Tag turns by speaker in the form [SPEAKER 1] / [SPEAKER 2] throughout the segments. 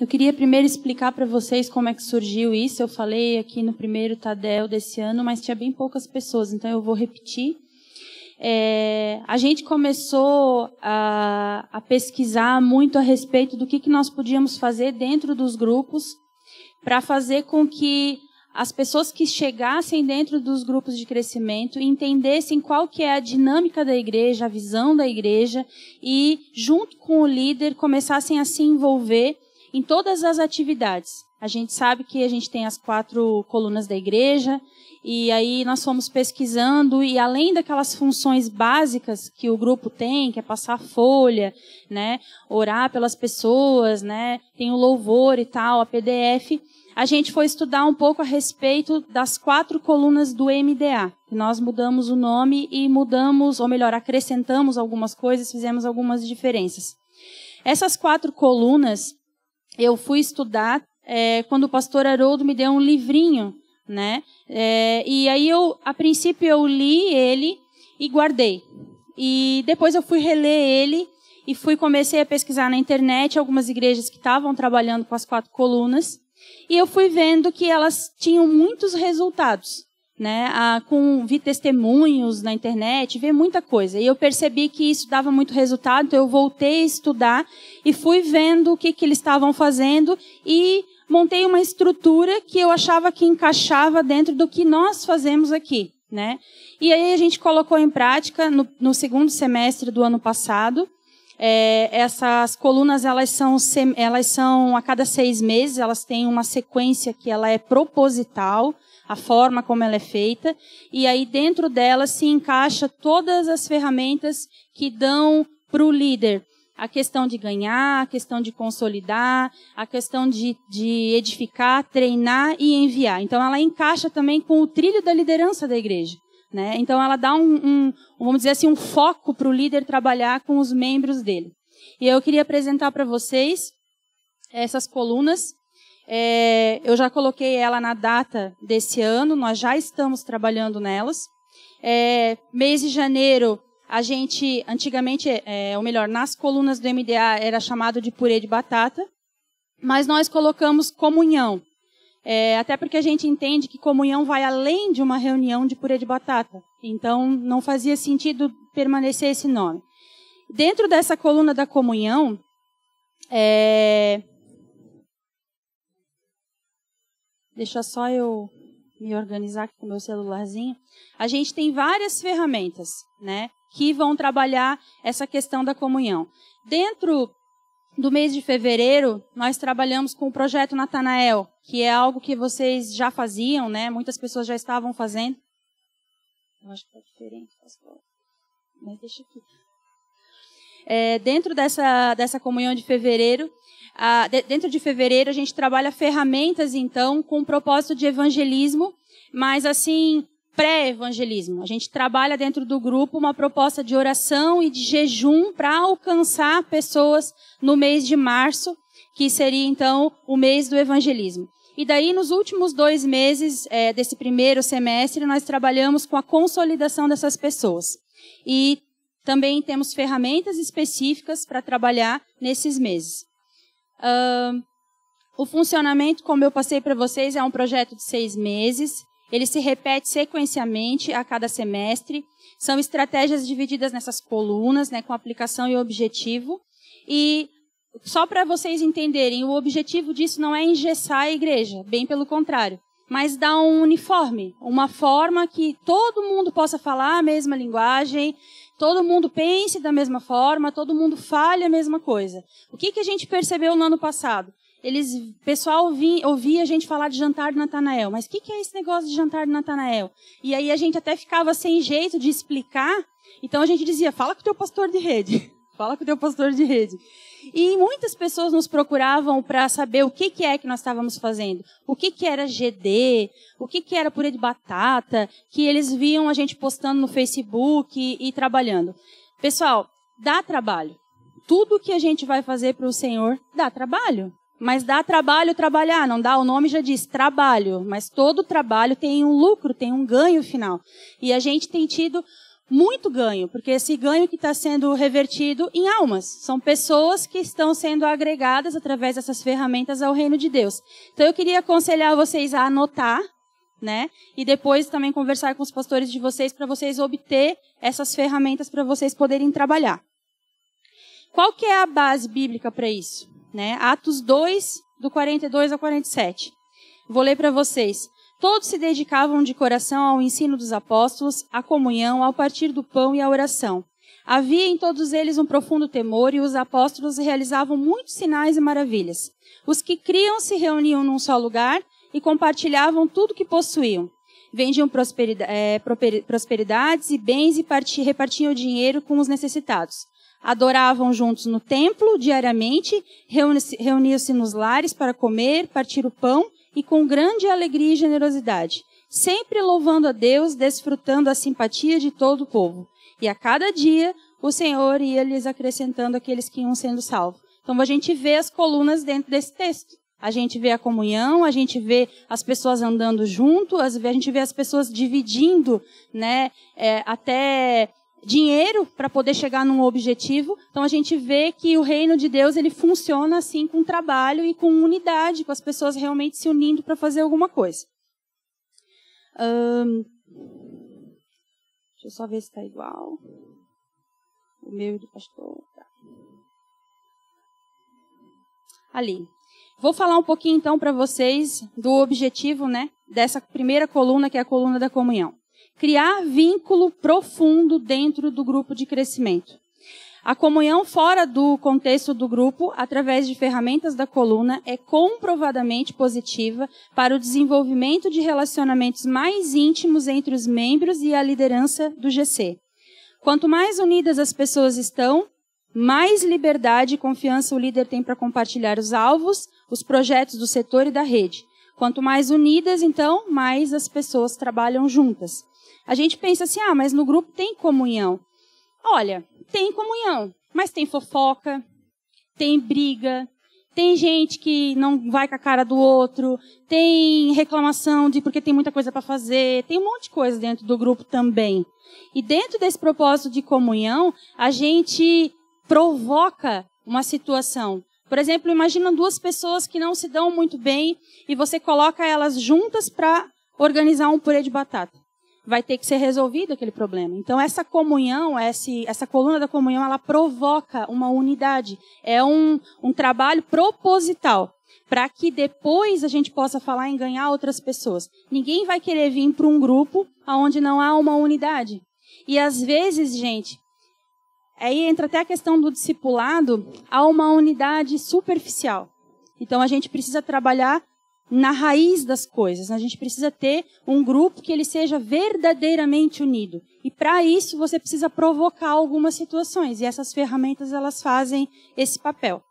[SPEAKER 1] Eu queria primeiro explicar para vocês como é que surgiu isso. Eu falei aqui no primeiro Tadel desse ano, mas tinha bem poucas pessoas, então eu vou repetir. A gente começou a pesquisar muito a respeito do que nós podíamos fazer dentro dos grupos para fazer com que as pessoas que chegassem dentro dos grupos de crescimento entendessem qual que é a dinâmica da igreja, a visão da igreja e, junto com o líder, começassem a se envolver em todas as atividades. A gente sabe que a gente tem as 4 colunas da igreja e aí nós fomos pesquisando e além daquelas funções básicas que o grupo tem, que é passar folha, né, orar pelas pessoas, né, tem o louvor e tal, a PDF, a gente foi estudar um pouco a respeito das 4 colunas do MDA. Nós mudamos o nome e mudamos, ou melhor, acrescentamos algumas coisas, fizemos algumas diferenças. Essas 4 colunas eu fui estudar quando o pastor Haroldo me deu um livrinho, né? E aí a princípio eu li ele e guardei. E depois eu fui reler ele e comecei a pesquisar na internet algumas igrejas que estavam trabalhando com as 4 colunas. E eu fui vendo que elas tinham muitos resultados, né? Vi testemunhos na internet, vi muita coisa. E eu percebi que isso dava muito resultado, então eu voltei a estudar e fui vendo o que eles estavam fazendo e montei uma estrutura que eu achava que encaixava dentro do que nós fazemos aqui, né? E aí a gente colocou em prática no segundo semestre do ano passado. Essas colunas elas são a cada 6 meses, elas têm uma sequência que ela é proposital, a forma como ela é feita, e aí dentro dela se encaixa todas as ferramentas que dão para o líder. A questão de ganhar, a questão de consolidar, a questão de edificar, treinar e enviar. Então ela encaixa também com o trilho da liderança da igreja. Né? Então ela dá vamos dizer assim, um foco para o líder trabalhar com os membros dele. E eu queria apresentar para vocês essas colunas. Eu já coloquei ela na data desse ano, nós já estamos trabalhando nelas. Mês de janeiro, a gente, antigamente, ou melhor, nas colunas do MDA era chamado de purê de batata, mas nós colocamos comunhão. Até porque a gente entende que comunhão vai além de uma reunião de purê de batata. Então, não fazia sentido permanecer esse nome. Dentro dessa coluna da comunhão, deixa só eu me organizar aqui com o meu celularzinho. A gente tem várias ferramentas, né, que vão trabalhar essa questão da comunhão. Dentro do mês de fevereiro, nós trabalhamos com o projeto Natanael, que é algo que vocês já faziam, né? Muitas pessoas já estavam fazendo. Eu acho que é diferente, pastor. Mas deixa aqui. Dentro dessa comunhão de fevereiro, dentro de fevereiro a gente trabalha ferramentas, então, com o propósito de evangelismo, mas assim, pré-evangelismo. A gente trabalha dentro do grupo uma proposta de oração e de jejum para alcançar pessoas no mês de março, que seria, então, o mês do evangelismo. E daí, nos últimos 2 meses desse primeiro semestre, nós trabalhamos com a consolidação dessas pessoas. E também temos ferramentas específicas para trabalhar nesses meses. O funcionamento, como eu passei para vocês, é um projeto de 6 meses. Ele se repete sequencialmente a cada semestre. São estratégias divididas nessas colunas, né, com aplicação e objetivo. E só para vocês entenderem, o objetivo disso não é engessar a igreja, bem pelo contrário, mas dar um uniforme, uma forma que todo mundo possa falar a mesma linguagem, todo mundo pense da mesma forma, todo mundo fale a mesma coisa. O que a gente percebeu no ano passado? O pessoal ouvia a gente falar de jantar de Natanael, mas o que é esse negócio de jantar de Natanael? E aí a gente até ficava sem jeito de explicar, então a gente dizia, fala com o teu pastor de rede, fala com o teu pastor de rede. E muitas pessoas nos procuravam para saber o que é que nós estávamos fazendo, o que era GD, o que era purê de batata, que eles viam a gente postando no Facebook e trabalhando. Pessoal, dá trabalho. Tudo que a gente vai fazer para o Senhor dá trabalho. Mas dá trabalho trabalhar, não dá, o nome já diz trabalho, mas todo trabalho tem um lucro, tem um ganho final. E a gente tem tido muito ganho, porque esse ganho que está sendo revertido em almas. São pessoas que estão sendo agregadas através dessas ferramentas ao reino de Deus. Então eu queria aconselhar vocês a anotar, né? E depois também conversar com os pastores de vocês para vocês obter essas ferramentas para vocês poderem trabalhar. Qual que é a base bíblica para isso? Né? Atos 2, do 42 ao 47. Vou ler para vocês. Todos se dedicavam de coração ao ensino dos apóstolos, à comunhão, ao partir do pão e à oração. Havia em todos eles um profundo temor e os apóstolos realizavam muitos sinais e maravilhas. Os que criam se reuniam num só lugar e compartilhavam tudo que possuíam. Vendiam prosperidades e bens e repartiam o dinheiro com os necessitados. Adoravam juntos no templo diariamente, reuniam-se nos lares para comer, partir o pão e com grande alegria e generosidade, sempre louvando a Deus, desfrutando a simpatia de todo o povo. E a cada dia o Senhor ia lhes acrescentando aqueles que iam sendo salvos. Então a gente vê as colunas dentro desse texto. A gente vê a comunhão, a gente vê as pessoas andando junto, a gente vê as pessoas dividindo, né, até dinheiro para poder chegar num objetivo. Então a gente vê que o reino de Deus ele funciona assim com trabalho e com unidade, com as pessoas realmente se unindo para fazer alguma coisa. Deixa eu só ver se está igual. O meu e do pastor. Tá. Ali. Vou falar um pouquinho então para vocês do objetivo, né, dessa primeira coluna, que é a coluna da comunhão. Criar vínculo profundo dentro do grupo de crescimento. A comunhão fora do contexto do grupo, através de ferramentas da coluna, é comprovadamente positiva para o desenvolvimento de relacionamentos mais íntimos entre os membros e a liderança do GC. Quanto mais unidas as pessoas estão, mais liberdade e confiança o líder tem para compartilhar os alvos, os projetos do setor e da rede. Quanto mais unidas, então, mais as pessoas trabalham juntas. A gente pensa assim, mas no grupo tem comunhão. Olha, tem comunhão, mas tem fofoca, tem briga, tem gente que não vai com a cara do outro, tem reclamação de porque tem muita coisa para fazer, tem um monte de coisa dentro do grupo também. E dentro desse propósito de comunhão, a gente provoca uma situação. Por exemplo, imagina duas pessoas que não se dão muito bem e você coloca elas juntas para organizar um purê de batata. Vai ter que ser resolvido aquele problema. Então, essa comunhão, essa coluna da comunhão, ela provoca uma unidade. É um trabalho proposital, para que depois a gente possa falar em ganhar outras pessoas. Ninguém vai querer vir para um grupo onde não há uma unidade. E às vezes, gente, aí entra até a questão do discipulado, há uma unidade superficial. Então, a gente precisa trabalhar na raiz das coisas. A gente precisa ter um grupo que ele seja verdadeiramente unido. E para isso, você precisa provocar algumas situações. E essas ferramentas, elas fazem esse papel.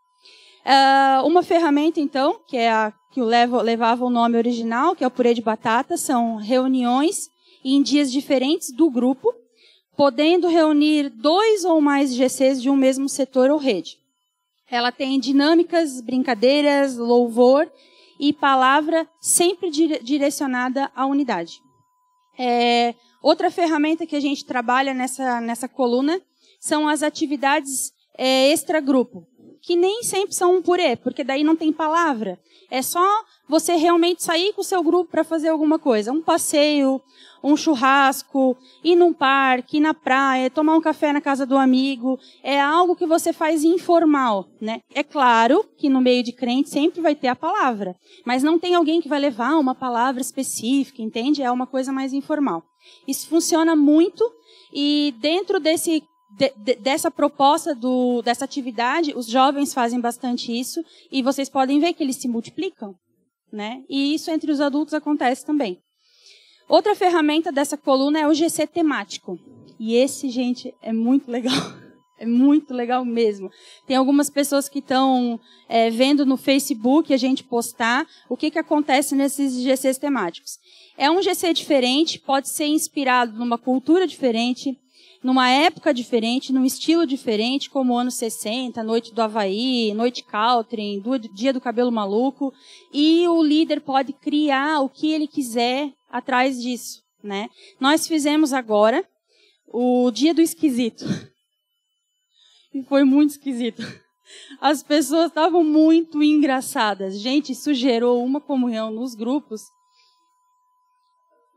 [SPEAKER 1] Uma ferramenta, então, que é a que levava o nome original, que é o purê de batata, são reuniões em dias diferentes do grupo, podendo reunir 2 ou mais GCs de um mesmo setor ou rede. Ela tem dinâmicas, brincadeiras, louvor e palavra sempre direcionada à unidade. Outra ferramenta que a gente trabalha nessa coluna são as atividades extra-grupo, que nem sempre são um purê, porque daí não tem palavra. É só você realmente sair com o seu grupo para fazer alguma coisa. Um passeio, um churrasco, ir num parque, ir na praia, tomar um café na casa do amigo. É algo que você faz informal, né? É claro que no meio de crente sempre vai ter a palavra, mas não tem alguém que vai levar uma palavra específica, entende? É uma coisa mais informal. Isso funciona muito e dentro dessa proposta dessa atividade, os jovens fazem bastante isso e vocês podem ver que eles se multiplicam, né? E isso entre os adultos acontece também. Outra ferramenta dessa coluna é o GC temático. E esse, gente, é muito legal. É muito legal mesmo. Tem algumas pessoas que estão vendo no Facebook a gente postar o que acontece nesses GCs temáticos. É um GC diferente, pode ser inspirado numa cultura diferente, numa época diferente, num estilo diferente, como anos 60, Noite do Havaí, Noite Country, Dia do Cabelo Maluco, e o líder pode criar o que ele quiser atrás disso, né? Nós fizemos agora o dia do esquisito. E foi muito esquisito. As pessoas estavam muito engraçadas. Gente, isso gerou uma comunhão nos grupos.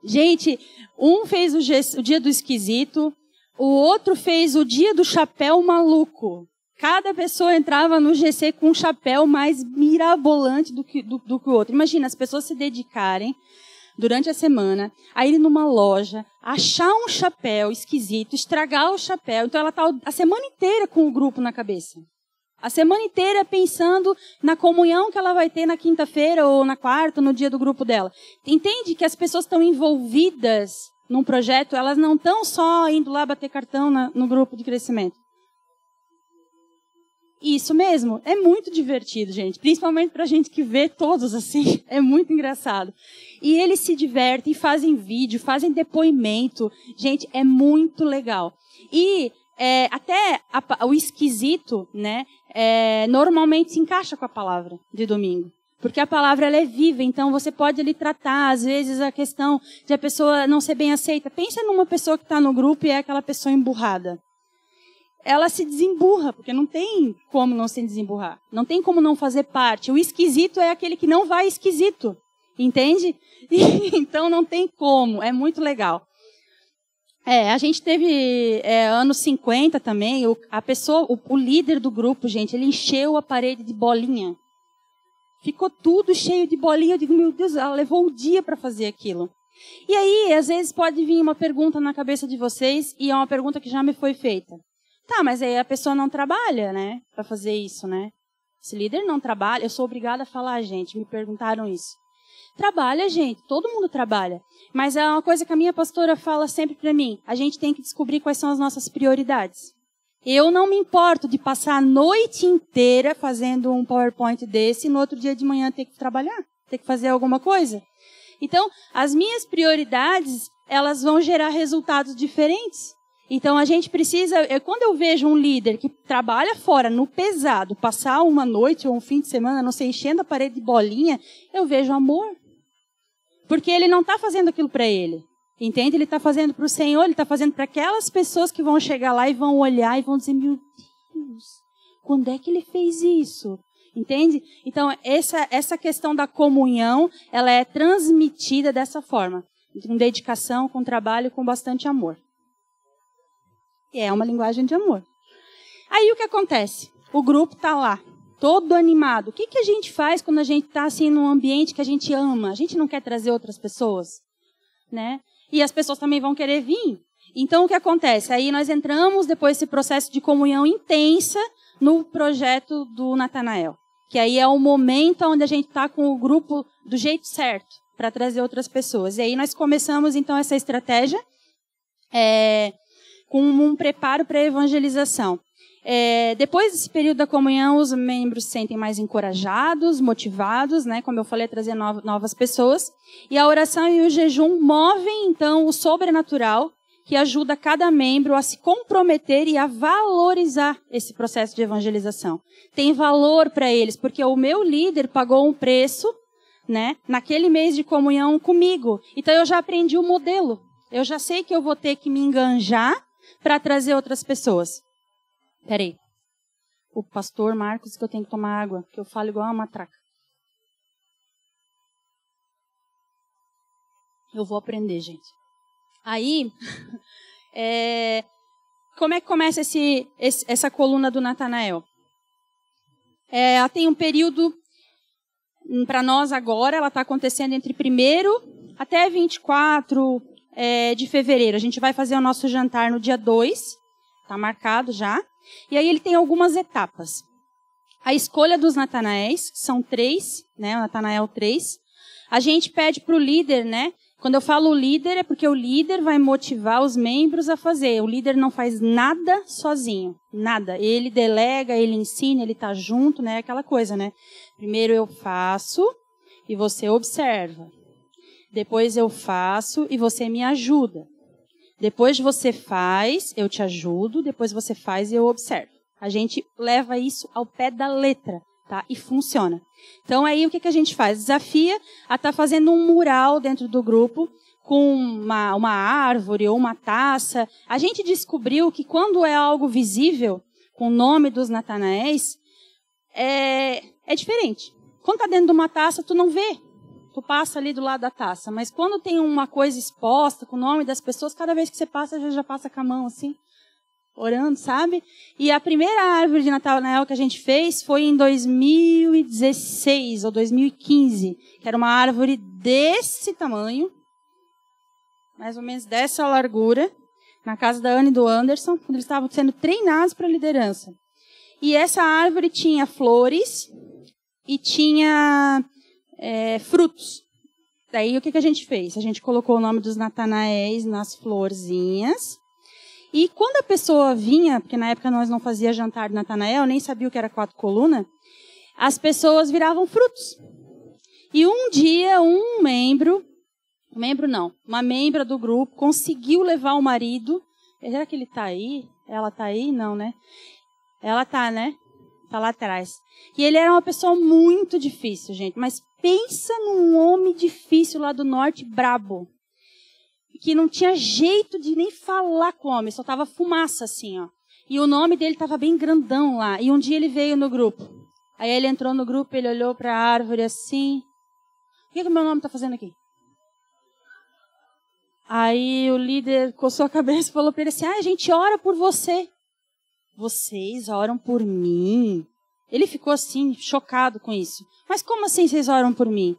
[SPEAKER 1] Gente, um fez o dia do esquisito, o outro fez o dia do chapéu maluco. Cada pessoa entrava no GC com um chapéu mais mirabolante do que o outro. Imagina, as pessoas se dedicarem durante a semana a ir numa loja, achar um chapéu esquisito, estragar o chapéu. Então ela está a semana inteira com o grupo na cabeça. A semana inteira pensando na comunhão que ela vai ter na quinta-feira ou na quarta, no dia do grupo dela. Entende que as pessoas estão envolvidas num projeto, elas não estão só indo lá bater cartão no grupo de crescimento. Isso mesmo, é muito divertido, gente. Principalmente pra gente que vê todos assim, é muito engraçado. E eles se divertem, fazem vídeo, fazem depoimento. Gente, é muito legal. E até o esquisito, né, normalmente se encaixa com a palavra de domingo. Porque a palavra ela é viva, então você pode ali tratar, às vezes, a questão de a pessoa não ser bem aceita. Pensa numa pessoa que está no grupo e é aquela pessoa emburrada. Ela se desemburra, porque não tem como não se desemburrar. Não tem como não fazer parte. O esquisito é aquele que não vai esquisito. Entende? Então não tem como. É muito legal. A gente teve anos 50 também. O líder do grupo, gente, ele encheu a parede de bolinha. Ficou tudo cheio de bolinha. Eu digo, meu Deus, ela levou um dia para fazer aquilo. E aí, às vezes, pode vir uma pergunta na cabeça de vocês, e é uma pergunta que já me foi feita. Tá, mas aí a pessoa não trabalha, né? Para fazer isso, né? Esse líder não trabalha. Eu sou obrigada a falar, gente. Me perguntaram isso. Trabalha, gente. Todo mundo trabalha. Mas é uma coisa que a minha pastora fala sempre para mim. A gente tem que descobrir quais são as nossas prioridades. Eu não me importo de passar a noite inteira fazendo um PowerPoint desse e no outro dia de manhã ter que trabalhar, ter que fazer alguma coisa. Então, as minhas prioridades, elas vão gerar resultados diferentes. Então, a gente precisa... Quando eu vejo um líder que trabalha fora, no pesado, passar uma noite ou um fim de semana, não sei, enchendo a parede de bolinha, eu vejo amor. Porque ele não está fazendo aquilo para ele. Entende? Ele está fazendo para o Senhor, ele está fazendo para aquelas pessoas que vão chegar lá e vão olhar e vão dizer, meu Deus, quando é que ele fez isso? Entende? Então, essa questão da comunhão, ela é transmitida dessa forma. Com dedicação, com trabalho, com bastante amor. E é uma linguagem de amor. Aí o que acontece? O grupo está lá, todo animado. O que a gente faz quando a gente está assim, num ambiente que a gente ama? A gente não quer trazer outras pessoas, né? E as pessoas também vão querer vir. Então, o que acontece? Aí nós entramos, depois desse processo de comunhão intensa, no projeto do Natanael. Que aí é o momento onde a gente está com o grupo do jeito certo, para trazer outras pessoas. E aí nós começamos, então, essa estratégia com um preparo para a evangelização. Depois desse período da comunhão, os membros se sentem mais encorajados, motivados, né? Como eu falei, a trazer novas pessoas. E a oração e o jejum movem, então, o sobrenatural, que ajuda cada membro a se comprometer e a valorizar esse processo de evangelização. Tem valor para eles, porque o meu líder pagou um preço, né? Naquele mês de comunhão comigo. Então, eu já aprendi o modelo. Eu já sei que eu vou ter que me enganjar para trazer outras pessoas. Peraí. O pastor Marcos que eu tenho que tomar água, que eu falo igual uma matraca. Eu vou aprender, gente. Aí, como é que começa essa coluna do Natanael? Ela tem um período, para nós agora, ela está acontecendo entre 1º até 24 de fevereiro. A gente vai fazer o nosso jantar no dia 2, está marcado já. E aí ele tem algumas etapas. A escolha dos Natanaéis, são 3, né? O Natanael 3. A gente pede para o líder, né? Quando eu falo líder, é porque o líder vai motivar os membros a fazer. O líder não faz nada sozinho, nada. Ele delega, ele ensina, ele está junto, né? Aquela coisa, né? Primeiro eu faço e você observa. Depois eu faço e você me ajuda. Depois você faz, eu te ajudo. Depois você faz e eu observo. A gente leva isso ao pé da letra, tá? E funciona. Então aí o que a gente faz? Desafia a estar fazendo um mural dentro do grupo com uma árvore ou uma taça. A gente descobriu que quando é algo visível, com o nome dos Natanaéis, é diferente. Quando está dentro de uma taça, tu não vê. Tu passa ali do lado da taça. Mas quando tem uma coisa exposta, com o nome das pessoas, cada vez que você passa, já passa com a mão assim, orando, sabe? E a primeira árvore de Natanael que a gente fez foi em 2016 ou 2015, que era uma árvore desse tamanho, mais ou menos dessa largura, na casa da Anne e do Anderson, quando eles estavam sendo treinados para liderança. E essa árvore tinha flores e tinha frutos. Daí o que a gente fez? A gente colocou o nome dos Natanaéis nas florzinhas. E quando a pessoa vinha, porque na época nós não fazia jantar de Natanael, nem sabia o que era 4 colunas, as pessoas viravam frutos. E um dia uma membra do grupo conseguiu levar o marido. Será que ele está aí? Ela está aí? Não, né? Ela está, né? Está lá atrás. E ele era uma pessoa muito difícil, gente. Mas pensa num homem difícil lá do norte, brabo. Que não tinha jeito de nem falar com o homem. Só tava fumaça assim, ó. E o nome dele estava bem grandão lá. E um dia ele veio no grupo. Aí ele entrou no grupo, ele olhou para a árvore assim. O que o meu nome está fazendo aqui? Aí o líder coçou a cabeça e falou para ele assim, a gente ora por você. Vocês oram por mim? Ele ficou assim, chocado com isso. Mas como assim vocês oram por mim?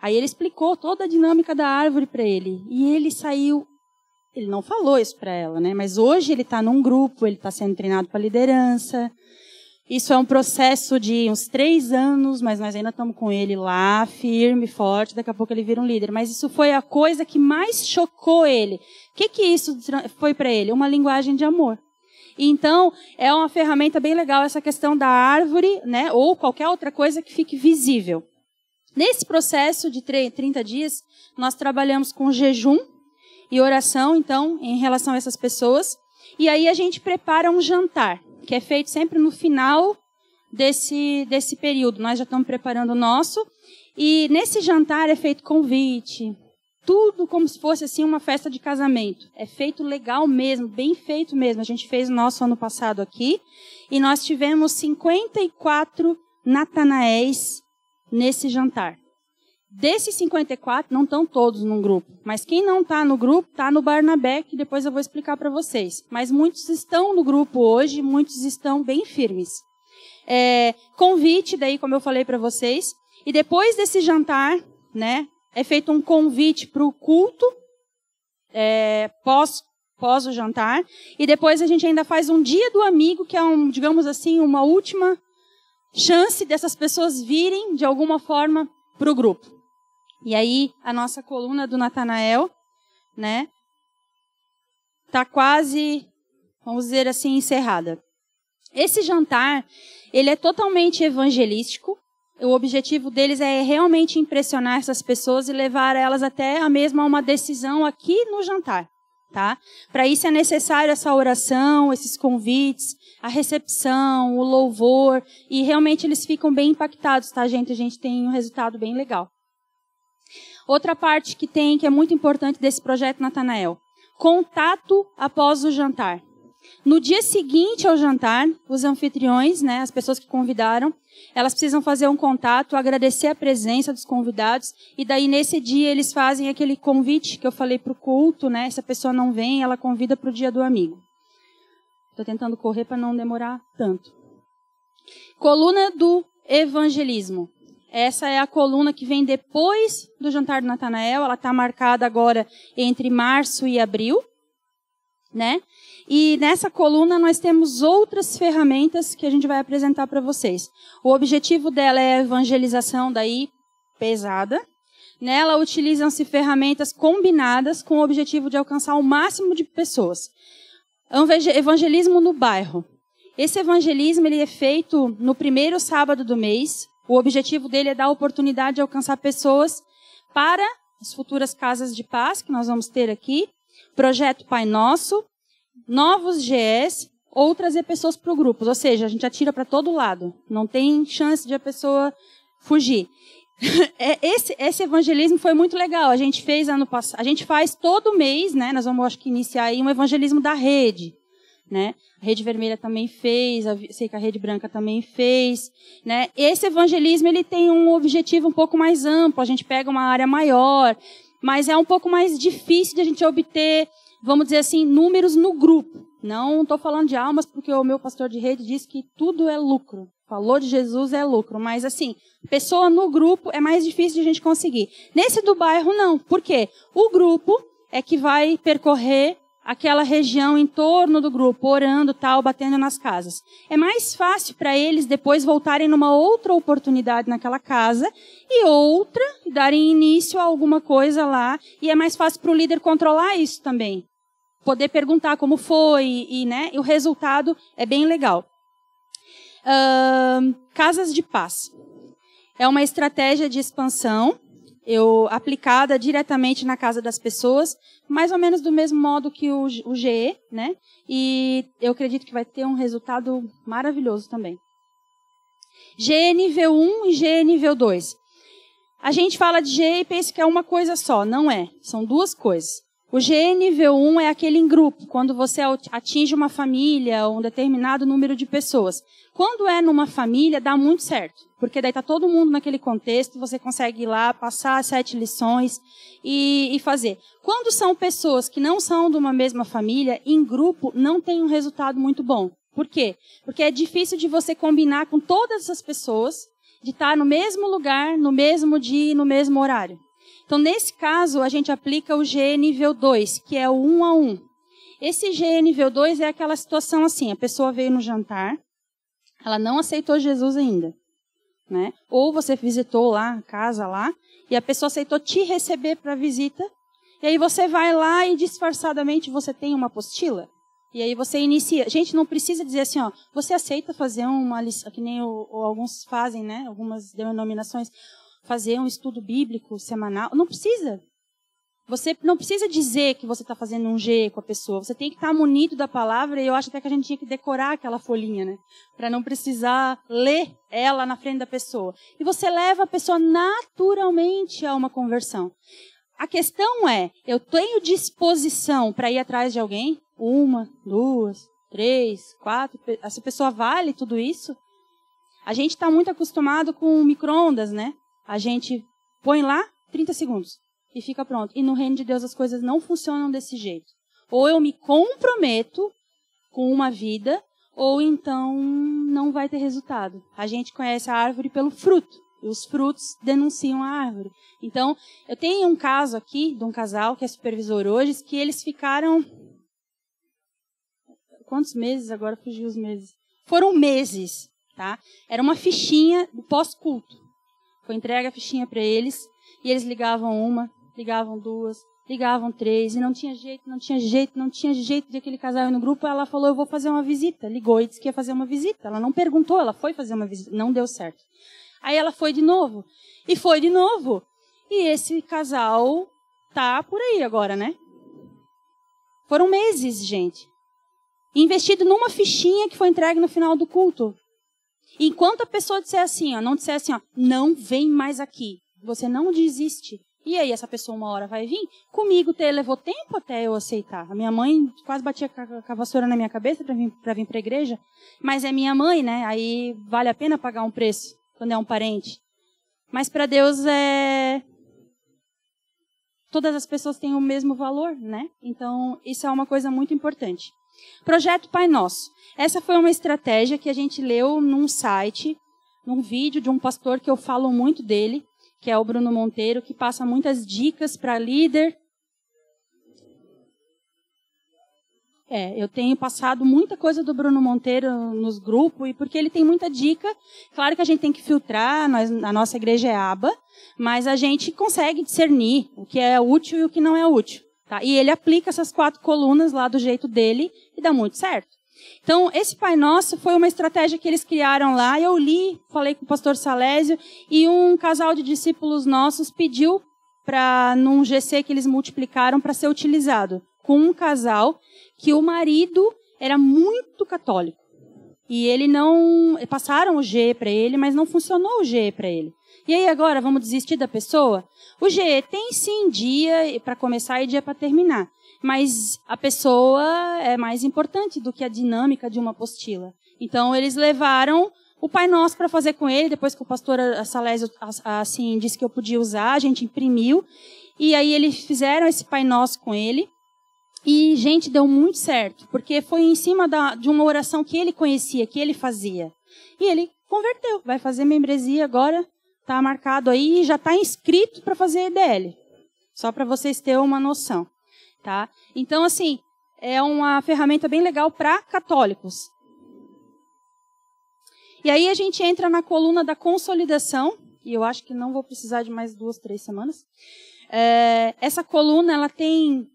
[SPEAKER 1] Aí ele explicou toda a dinâmica da árvore para ele. E ele saiu... Ele não falou isso para ela, né? Mas hoje ele está num grupo, ele está sendo treinado para liderança. Isso é um processo de uns 3 anos, mas nós ainda estamos com ele lá, firme, forte. Daqui a pouco ele vira um líder. Mas isso foi a coisa que mais chocou ele. O que isso foi para ele? Uma linguagem de amor. Então, é uma ferramenta bem legal essa questão da árvore, né? Ou qualquer outra coisa que fique visível. Nesse processo de 30 dias, nós trabalhamos com jejum e oração, então, em relação a essas pessoas. E aí a gente prepara um jantar, que é feito sempre no final desse período. Nós já estamos preparando o nosso. E nesse jantar é feito convite, tudo como se fosse assim uma festa de casamento. É feito legal mesmo, bem feito mesmo. A gente fez o nosso ano passado aqui. E nós tivemos 54 Natanaéis nesse jantar. Desses 54, não estão todos num grupo. Mas quem não está no grupo, está no Barnabé, que depois eu vou explicar para vocês. Mas muitos estão no grupo hoje, muitos estão bem firmes. Convite, daí, como eu falei para vocês. E depois desse jantar, né, é feito um convite para o culto, pós o jantar. E depois a gente ainda faz um dia do amigo, que é, digamos assim, uma última chance dessas pessoas virem, de alguma forma, para o grupo. E aí, a nossa coluna do Natanael, né, está quase, vamos dizer assim, encerrada. Esse jantar, ele é totalmente evangelístico. O objetivo deles é realmente impressionar essas pessoas e levar elas até a mesma uma decisão aqui no jantar, tá? Para isso é necessário essa oração, esses convites, a recepção, o louvor, e realmente eles ficam bem impactados, tá, gente? A gente tem um resultado bem legal. Outra parte que é muito importante desse projeto Natanael, contato após o jantar. No dia seguinte ao jantar, os anfitriões, né, as pessoas que convidaram, elas precisam fazer um contato, agradecer a presença dos convidados, e daí nesse dia eles fazem aquele convite que eu falei para o culto, né, se a pessoa não vem, ela convida para o dia do amigo. Estou tentando correr para não demorar tanto. Coluna do evangelismo. Essa é a coluna que vem depois do jantar do Natanael. Ela está marcada agora entre março e abril, né? E nessa coluna nós temos outras ferramentas que a gente vai apresentar para vocês. O objetivo dela é a evangelização daí pesada. Nela utilizam-se ferramentas combinadas com o objetivo de alcançar o máximo de pessoas. Evangelismo no bairro. Esse evangelismo ele é feito no primeiro sábado do mês. O objetivo dele é dar a oportunidade de alcançar pessoas para as futuras casas de paz que nós vamos ter aqui, projeto Pai Nosso, novos GEs, ou trazer pessoas para o grupo. Ou seja, a gente atira para todo lado. Não tem chance de a pessoa fugir. Esse evangelismo foi muito legal. A gente fez ano passado, a gente faz todo mês, né? Nós vamos, acho que, iniciar aí um evangelismo da rede, né? A Rede Vermelha também fez, sei que a Rede Branca também fez, né? Esse evangelismo, ele tem um objetivo um pouco mais amplo, a gente pega uma área maior, mas é um pouco mais difícil de a gente obter, vamos dizer assim, números no grupo. Não estou falando de almas, porque o meu pastor de rede disse que tudo é lucro. Falou de Jesus é lucro, mas assim, pessoa no grupo é mais difícil de a gente conseguir. Nesse do bairro, não. Por quê? O grupo é que vai percorrer aquela região em torno do grupo, orando, tal, batendo nas casas. É mais fácil para eles depois voltarem numa outra oportunidade naquela casa e outra, e darem início a alguma coisa lá. E é mais fácil para o líder controlar isso também. Poder perguntar como foi, né? E o resultado é bem legal. Casas de paz. É uma estratégia de expansão, aplicada diretamente na casa das pessoas, mais ou menos do mesmo modo que o GE, né? E eu acredito que vai ter um resultado maravilhoso também. GE nível 1 e GE nível 2. A gente fala de GE e pensa que é uma coisa só. Não é. São duas coisas. O GE nível 1 é aquele em grupo, quando você atinge uma família ou um determinado número de pessoas. Quando é numa família, dá muito certo, porque daí está todo mundo naquele contexto, você consegue ir lá, passar 7 lições e fazer. Quando são pessoas que não são de uma mesma família, em grupo, não tem um resultado muito bom. Por quê? Porque é difícil de você combinar com todas essas pessoas, de estar no mesmo lugar, no mesmo dia e no mesmo horário. Então, nesse caso, a gente aplica o GE nível 2, que é o 1 a 1. Esse GE nível 2 é aquela situação assim, a pessoa veio no jantar, ela não aceitou Jesus ainda, né? Ou você visitou lá, a casa lá, e a pessoa aceitou te receber para a visita, e aí você vai lá e disfarçadamente você tem uma apostila, e aí você inicia. Gente, não precisa dizer assim, ó, você aceita fazer uma lição, que nem alguns fazem, né? Algumas denominações, fazer um estudo bíblico semanal. Não precisa. Você não precisa dizer que você está fazendo um G com a pessoa. Você tem que estar munido da palavra, e eu acho até que a gente tinha que decorar aquela folhinha, né? Para não precisar ler ela na frente da pessoa. E você leva a pessoa naturalmente a uma conversão. A questão é, eu tenho disposição para ir atrás de alguém? 1, 2, 3, 4. Essa pessoa vale tudo isso? A gente está muito acostumado com micro-ondas, né? A gente põe lá 30 segundos e fica pronto. E no reino de Deus as coisas não funcionam desse jeito. Ou eu me comprometo com uma vida, ou então não vai ter resultado. A gente conhece a árvore pelo fruto. E os frutos denunciam a árvore. Então, eu tenho um caso aqui de um casal que é supervisor hoje, que eles ficaram... Quantos meses? Agora fugiu os meses. Foram meses, tá? Era uma fichinha do pós-culto. Foi entregue a fichinha para eles, e eles ligavam 1, ligavam 2, ligavam 3, e não tinha jeito de aquele casal ir no grupo. Ela falou, eu vou fazer uma visita. Ligou e disse que ia fazer uma visita. Ela não perguntou, ela foi fazer uma visita. Não deu certo. Aí ela foi de novo, e foi de novo. E esse casal tá por aí agora, né? Foram meses, gente. Investido numa fichinha que foi entregue no final do culto. Enquanto a pessoa disser assim, ó, não disser assim, ó, não vem mais aqui, você não desiste. E aí, essa pessoa uma hora vai vir? Comigo levou tempo até eu aceitar. A minha mãe quase batia com a vassoura na minha cabeça para vir para a igreja. Mas é minha mãe, né? Aí vale a pena pagar um preço quando é um parente. Mas para Deus todas as pessoas têm o mesmo valor, né? Então, isso é uma coisa muito importante. Projeto Pai Nosso. Essa foi uma estratégia que a gente leu num site, num vídeo de um pastor que eu falo muito dele, que é o Bruno Monteiro, que passa muitas dicas para líder. Eu tenho passado muita coisa do Bruno Monteiro nos grupos, e porque ele tem muita dica. Claro que a gente tem que filtrar, a nossa igreja é aba, mas a gente consegue discernir o que é útil e o que não é útil. Tá? E ele aplica essas 4 colunas lá do jeito dele e dá muito certo. Então, esse Pai Nosso foi uma estratégia que eles criaram lá. Eu li, falei com o pastor Salésio, e um casal de discípulos nossos pediu num GC que eles multiplicaram para ser utilizado com um casal que o marido era muito católico. E ele não... Passaram o GE para ele, mas não funcionou o GE para ele. E aí agora, vamos desistir da pessoa? O GE tem sim dia para começar e dia para terminar. Mas a pessoa é mais importante do que a dinâmica de uma apostila. Então, eles levaram o Pai Nosso para fazer com ele, depois que o pastor Salésio assim, disse que eu podia usar, a gente imprimiu. E aí eles fizeram esse Pai Nosso com ele. E, gente, deu muito certo, porque foi em cima de uma oração que ele conhecia, que ele fazia. E ele converteu, vai fazer membresia agora, está marcado aí e já está inscrito para fazer EDL. Só para vocês terem uma noção. Tá? Então, assim, é uma ferramenta bem legal para católicos. E aí a gente entra na coluna da consolidação, e eu acho que não vou precisar de mais 2, 3 semanas. Essa coluna, ela tem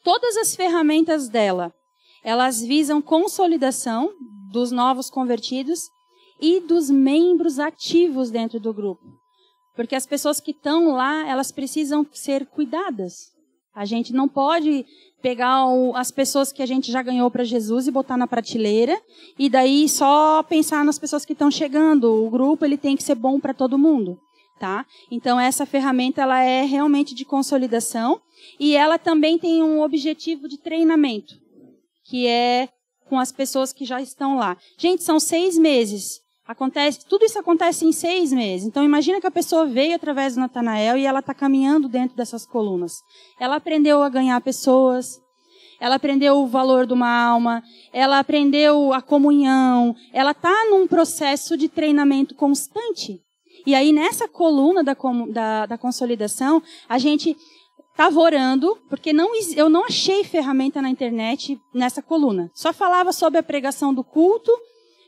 [SPEAKER 1] todas as ferramentas dela. Elas visam consolidação dos novos convertidos e dos membros ativos dentro do grupo. Porque as pessoas que estão lá, elas precisam ser cuidadas. A gente não pode pegar as pessoas que a gente já ganhou para Jesus e botar na prateleira e daí só pensar nas pessoas que estão chegando. O grupo ele tem que ser bom para todo mundo, tá? Então essa ferramenta ela é realmente de consolidação e ela também tem um objetivo de treinamento, que é com as pessoas que já estão lá. Gente, são 6 meses. Tudo isso acontece em 6 meses. Então, imagina que a pessoa veio através do Natanael e ela está caminhando dentro dessas colunas. Ela aprendeu a ganhar pessoas, ela aprendeu o valor de uma alma, ela aprendeu a comunhão, ela está num processo de treinamento constante. E aí, nessa coluna da consolidação, a gente estava orando, porque eu não achei ferramenta na internet nessa coluna. Só falava sobre a pregação do culto,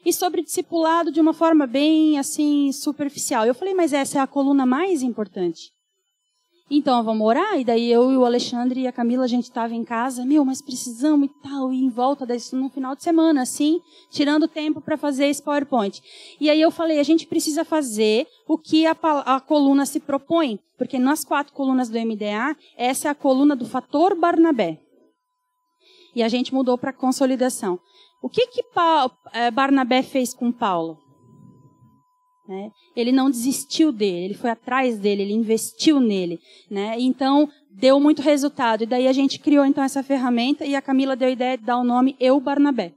[SPEAKER 1] e sobre discipulado de uma forma bem, assim, superficial. Eu falei, mas essa é a coluna mais importante. Então, vamos orar? E daí eu e o Alexandre e a Camila, a gente estava em casa, mas precisamos e tal, e em volta disso, no final de semana, assim, tirando tempo para fazer esse PowerPoint. E aí eu falei, a gente precisa fazer o que a coluna se propõe, porque nas 4 colunas do MDA, essa é a coluna do fator Barnabé. E a gente mudou para consolidação. O que Barnabé fez com Paulo? Né? Ele não desistiu dele, ele foi atrás dele, ele investiu nele. Né? Então, deu muito resultado. E daí a gente criou então essa ferramenta e a Camila deu a ideia de dar o nome Eu Barnabé.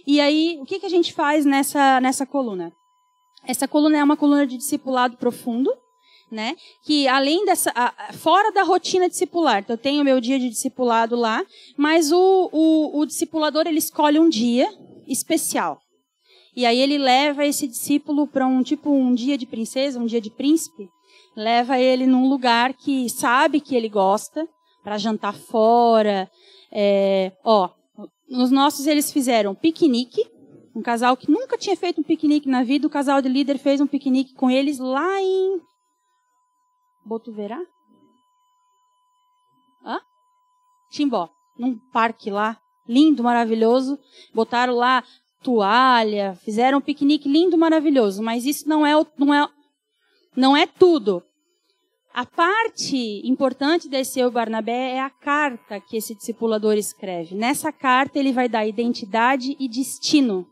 [SPEAKER 1] E aí, o que a gente faz nessa coluna? Essa coluna é uma coluna de discipulado profundo, né? Que além fora da rotina discipular, então eu tenho o meu dia de discipulado lá, mas o discipulador ele escolhe um dia especial. E aí ele leva esse discípulo para um dia de princesa, um dia de príncipe, leva ele num lugar que sabe que ele gosta, para jantar fora. Nos nossos eles fizeram piquenique, um casal que nunca tinha feito um piquenique na vida, o casal de líder fez um piquenique com eles lá em Botuverá? Timbó. Num parque lá, lindo, maravilhoso. Botaram lá toalha, fizeram um piquenique lindo, maravilhoso. Mas isso não é tudo. A parte importante desse Eu Barnabé é a carta que esse discipulador escreve. Nessa carta ele vai dar identidade e destino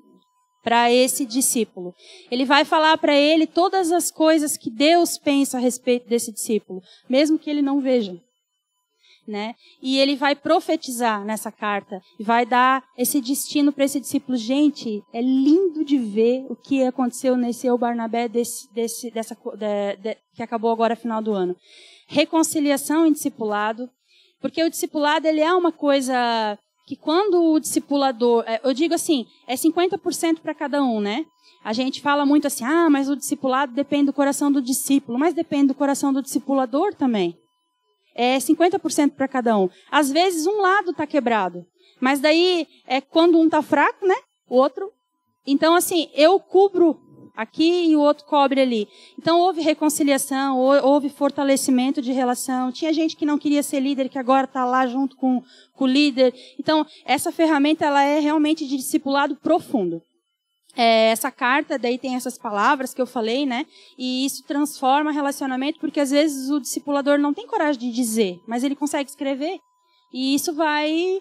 [SPEAKER 1] para esse discípulo. Ele vai falar para ele todas as coisas que Deus pensa a respeito desse discípulo, mesmo que ele não veja. Né? E ele vai profetizar nessa carta e vai dar esse destino para esse discípulo. Gente, é lindo de ver o que aconteceu nesse Eu Barnabé que acabou agora no final do ano. Reconciliação em discipulado, porque o discipulado ele é uma coisa que quando o discipulador, eu digo assim, é 50% para cada um, né? A gente fala muito assim, mas o discipulado depende do coração do discípulo, mas depende do coração do discipulador também. É 50% para cada um. Às vezes um lado está quebrado, mas daí é quando um está fraco, né? O outro. Então assim, eu cubro aqui e o outro cobre ali. Então houve reconciliação, houve fortalecimento de relação. Tinha gente que não queria ser líder, que agora está lá junto com o líder. Então essa ferramenta ela é realmente de discipulado profundo. Essa carta, daí tem essas palavras que eu falei, né? E isso transforma relacionamento, porque às vezes o discipulador não tem coragem de dizer, mas ele consegue escrever. E isso vai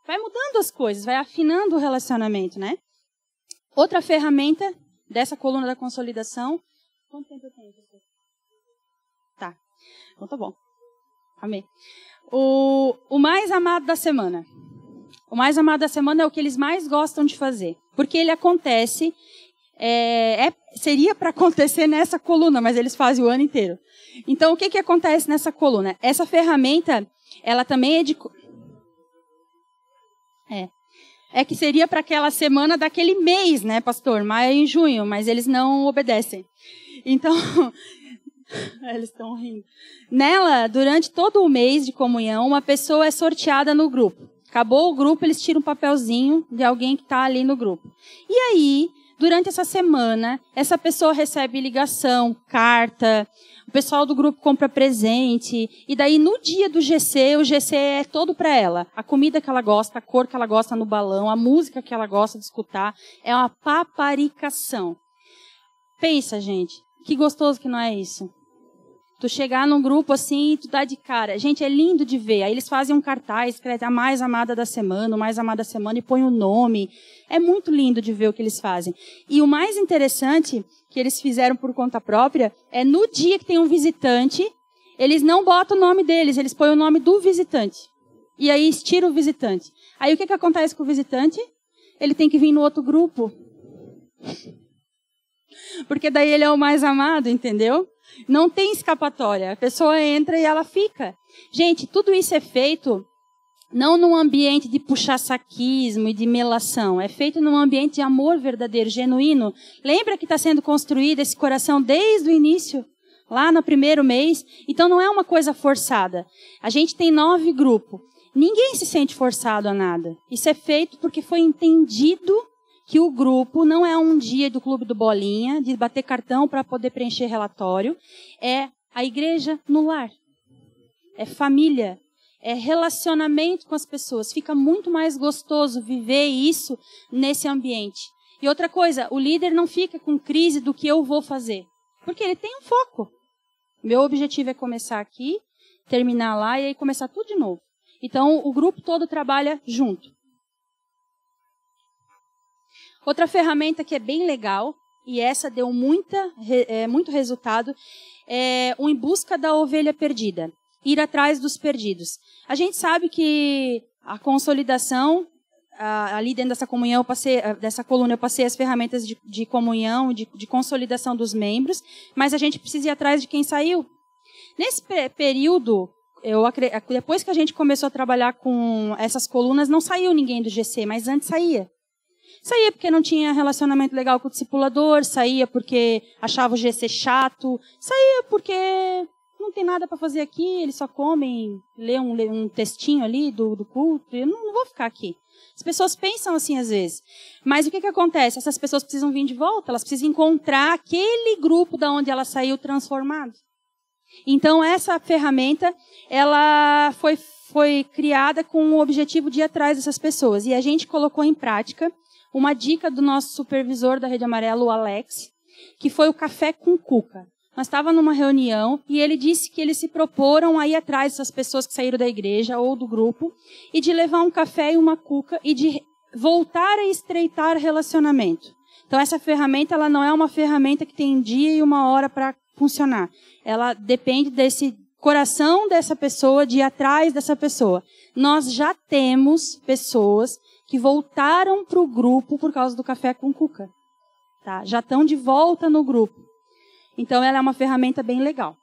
[SPEAKER 1] mudando as coisas, vai afinando o relacionamento, né? Outra ferramenta dessa coluna da consolidação. Quanto tempo eu tenho? Tá. Então tá bom. Amém. O mais amado da semana. O mais amado da semana é o que eles mais gostam de fazer. Porque ele acontece, seria para acontecer nessa coluna, mas eles fazem o ano inteiro. Então, o que acontece nessa coluna? Essa ferramenta, ela também é de... É que seria para aquela semana daquele mês, né, pastor? Maio e junho, mas eles não obedecem. Então, eles estão rindo. Nela, durante todo o mês de comunhão, uma pessoa é sorteada no grupo. Acabou o grupo, eles tiram um papelzinho de alguém que está ali no grupo. E aí, durante essa semana, essa pessoa recebe ligação, carta, o pessoal do grupo compra presente, e daí no dia do GC, o GC é todo para ela. A comida que ela gosta, a cor que ela gosta no balão, a música que ela gosta de escutar, é uma paparicação. Pensa, gente, que gostoso que não é isso. Tu chegar num grupo assim e tu dá de cara. Gente, é lindo de ver. Aí eles fazem um cartaz, escreve a mais amada da semana, o mais amada da semana, e põe o nome. É muito lindo de ver o que eles fazem. E o mais interessante que eles fizeram por conta própria é no dia que tem um visitante, eles não botam o nome deles, eles põem o nome do visitante. E aí tiram o visitante. Aí o que acontece com o visitante? Ele tem que vir no outro grupo. Porque daí ele é o mais amado, entendeu? Não tem escapatória. A pessoa entra e ela fica. Gente, tudo isso é feito não num ambiente de puxa-saquismo e de melação. É feito num ambiente de amor verdadeiro, genuíno. Lembra que está sendo construído esse coração desde o início? Lá no primeiro mês. Então não é uma coisa forçada. A gente tem 9 grupos. Ninguém se sente forçado a nada. Isso é feito porque foi entendido que o grupo não é um dia do Clube do Bolinha, de bater cartão para poder preencher relatório. É a igreja no lar. É família. É relacionamento com as pessoas. Fica muito mais gostoso viver isso nesse ambiente. E outra coisa, o líder não fica com crise do que eu vou fazer. Porque ele tem um foco. Meu objetivo é começar aqui, terminar lá e aí começar tudo de novo. Então, o grupo todo trabalha junto. Outra ferramenta que é bem legal, e essa deu muito resultado, é o Em Busca da Ovelha Perdida. Ir atrás dos perdidos. A gente sabe que a consolidação, ali dentro dessa comunhão, dessa coluna, eu passei as ferramentas de comunhão, de consolidação dos membros, mas a gente precisa ir atrás de quem saiu. Nesse período, depois que a gente começou a trabalhar com essas colunas, não saiu ninguém do GC, mas antes saía. Saía porque não tinha relacionamento legal com o discipulador, saía porque achava o GC chato, saía porque não tem nada para fazer aqui, eles só comem, lê um textinho ali do culto, eu não vou ficar aqui. As pessoas pensam assim às vezes. Mas o que acontece? Essas pessoas precisam vir de volta, elas precisam encontrar aquele grupo da onde ela saiu transformado. Então essa ferramenta, ela foi criada com o objetivo de ir atrás dessas pessoas. E a gente colocou em prática uma dica do nosso supervisor da Rede Amarela, o Alex, que foi o café com cuca. Nós estávamos numa reunião e ele disse que eles se proporam a ir atrás dessas pessoas que saíram da igreja ou do grupo e de levar um café e uma cuca e de voltar a estreitar relacionamento. Então essa ferramenta, ela não é uma ferramenta que tem um dia e uma hora para funcionar. Ela depende desse coração dessa pessoa, de ir atrás dessa pessoa. Nós já temos pessoas que voltaram para o grupo por causa do café com cuca. Tá? Já estão de volta no grupo. Então, ela é uma ferramenta bem legal.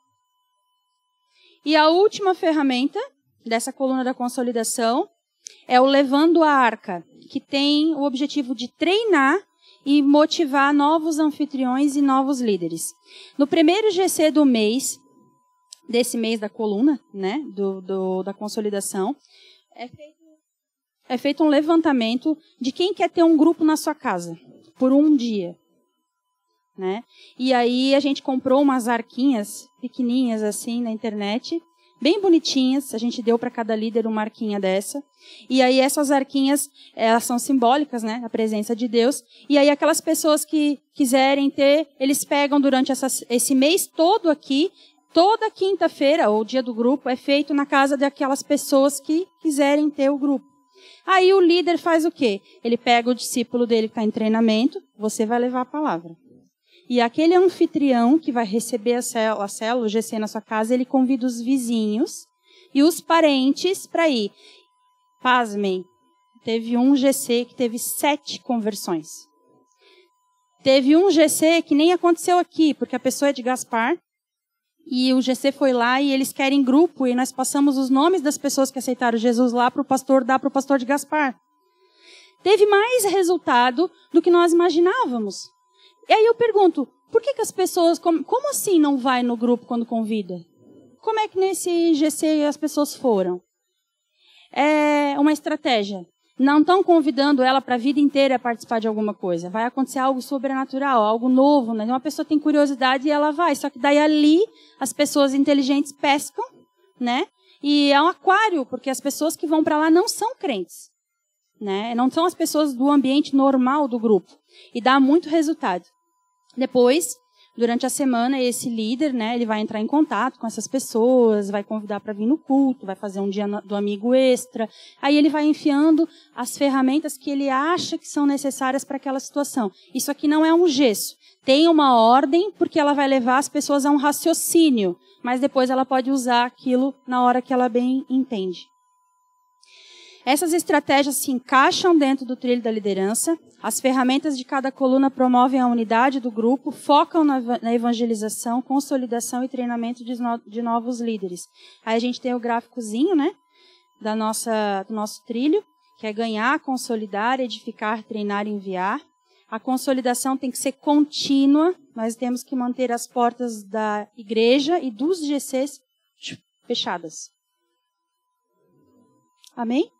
[SPEAKER 1] E a última ferramenta dessa coluna da consolidação é o Levando a Arca, que tem o objetivo de treinar e motivar novos anfitriões e novos líderes. No primeiro GC do mês, desse mês da coluna, né, da consolidação, é feito um levantamento de quem quer ter um grupo na sua casa, por um dia. Né? E aí a gente comprou umas arquinhas pequenininhas assim na internet, bem bonitinhas, a gente deu para cada líder uma arquinha dessa. E aí essas arquinhas, elas são simbólicas, né, da presença de Deus. E aí aquelas pessoas que quiserem ter, eles pegam durante esse mês todo aqui. Toda quinta-feira, ou dia do grupo, é feito na casa daquelas pessoas que quiserem ter o grupo. Aí o líder faz o quê? Ele pega o discípulo dele que está em treinamento, você vai levar a palavra. E aquele anfitrião que vai receber a célula, o GC na sua casa, ele convida os vizinhos e os parentes para ir. Pasmem, teve um GC que teve 7 conversões. Teve um GC que nem aconteceu aqui, porque a pessoa é de Gaspar, e o GC foi lá e eles querem grupo, e nós passamos os nomes das pessoas que aceitaram Jesus lá para o pastor dar para o pastor de Gaspar. Teve mais resultado do que nós imaginávamos. E aí eu pergunto, por que as pessoas, como assim não vai no grupo quando convida? Como é que nesse GC as pessoas foram? É uma estratégia. Não estão convidando ela para a vida inteira a participar de alguma coisa. Vai acontecer algo sobrenatural, algo novo, né? Uma pessoa tem curiosidade e ela vai. Só que daí ali as pessoas inteligentes pescam, né? E é um aquário, porque as pessoas que vão para lá não são crentes, né? Não são as pessoas do ambiente normal do grupo. E dá muito resultado. Depois, durante a semana, esse líder, né, ele vai entrar em contato com essas pessoas, vai convidar para vir no culto, vai fazer um dia do amigo extra. Aí ele vai enfiando as ferramentas que ele acha que são necessárias para aquela situação. Isso aqui não é um gesso. Tem uma ordem, porque ela vai levar as pessoas a um raciocínio, mas depois ela pode usar aquilo na hora que ela bem entende. Essas estratégias se encaixam dentro do trilho da liderança. As ferramentas de cada coluna promovem a unidade do grupo, focam na evangelização, consolidação e treinamento de novos líderes. Aí a gente tem o gráficozinho, né, do nosso trilho, que é ganhar, consolidar, edificar, treinar e enviar. A consolidação tem que ser contínua. Nós temos que manter as portas da igreja e dos GCs fechadas. Amém?